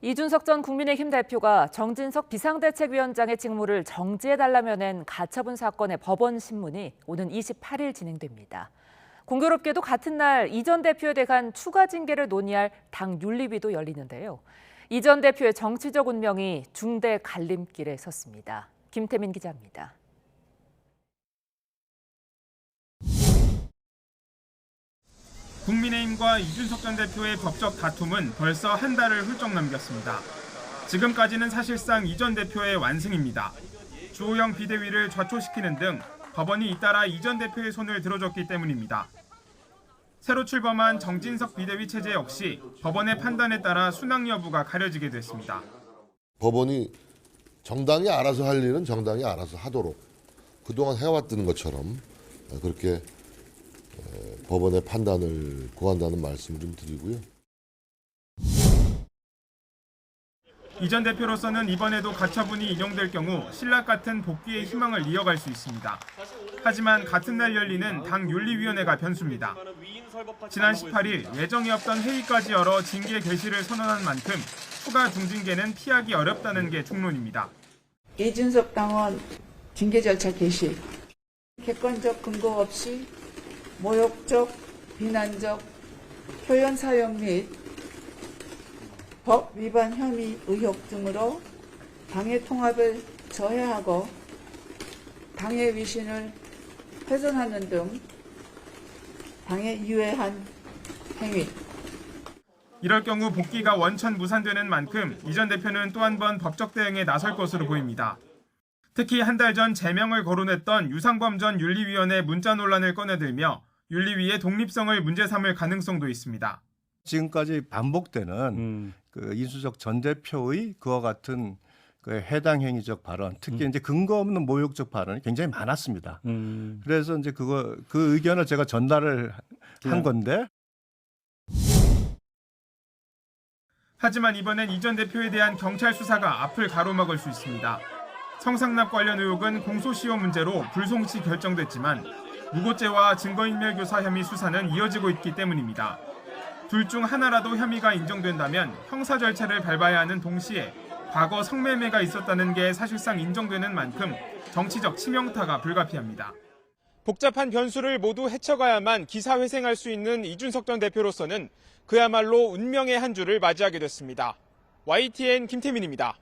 이준석 전 국민의힘 대표가 정진석 비상대책위원장의 직무를 정지해달라며 낸 가처분 사건의 법원 심문이 오는 28일 진행됩니다. 공교롭게도 같은 날 이 전 대표에 대한 추가 징계를 논의할 당 윤리위도 열리는데요. 이 전 대표의 정치적 운명이 중대 갈림길에 섰습니다. 김태민 기자입니다. 국민의힘과 이준석 전 대표의 법적 다툼은 벌써 한 달을 훌쩍 넘겼습니다. 지금까지는 사실상 이 전 대표의 완승입니다. 주호영 비대위를 좌초시키는 등 법원이 잇따라 이 전 대표의 손을 들어줬기 때문입니다. 새로 출범한 정진석 비대위 체제 역시 법원의 판단에 따라 순항 여부가 가려지게 됐습니다. 법원이 정당이 알아서 할 일은 정당이 알아서 하도록 그동안 해왔던 것처럼 그렇게 법원의 판단을 구한다는 말씀을 좀 드리고요. 이 전 대표로서는 이번에도 가처분이 인용될 경우 신락 같은 복귀의 희망을 이어갈 수 있습니다. 하지만 같은 날 열리는 당 윤리위원회가 변수입니다. 지난 18일 예정이 없던 회의까지 열어 징계 개시를 선언한 만큼 추가 중징계는 피하기 어렵다는 게 중론입니다. 이준석 당원 징계 절차 개시, 객관적 근거 없이 모욕적, 비난적 표현 사용 및 법 위반 혐의 의혹 등으로 당의 통합을 저해하고 당의 위신을 훼손하는 등 당에 유해한 행위. 이럴 경우 복귀가 원천 무산되는 만큼 이 전 대표는 또 한 번 법적 대응에 나설 것으로 보입니다. 특히 한 달 전 제명을 거론했던 유상범 전 윤리위원회 문자 논란을 꺼내들며 윤리위의 독립성을 문제 삼을 가능성도 있습니다. 지금까지 반복되는 그 이준석 전 대표의 그와 같은 그 해당 행위적 발언, 특히 이제 근거 없는 모욕적 발언이 굉장히 많았습니다. 그래서 이제 그 의견을 제가 전달을 한 건데. 하지만 이번엔 이 전 대표에 대한 경찰 수사가 앞을 가로막을 수 있습니다. 성상납 관련 의혹은 공소시효 문제로 불송치 결정됐지만 무고죄와 증거인멸교사 혐의 수사는 이어지고 있기 때문입니다. 둘 중 하나라도 혐의가 인정된다면 형사 절차를 밟아야 하는 동시에 과거 성매매가 있었다는 게 사실상 인정되는 만큼 정치적 치명타가 불가피합니다. 복잡한 변수를 모두 헤쳐가야만 기사회생할 수 있는 이준석 전 대표로서는 그야말로 운명의 한 주를 맞이하게 됐습니다. YTN 김태민입니다.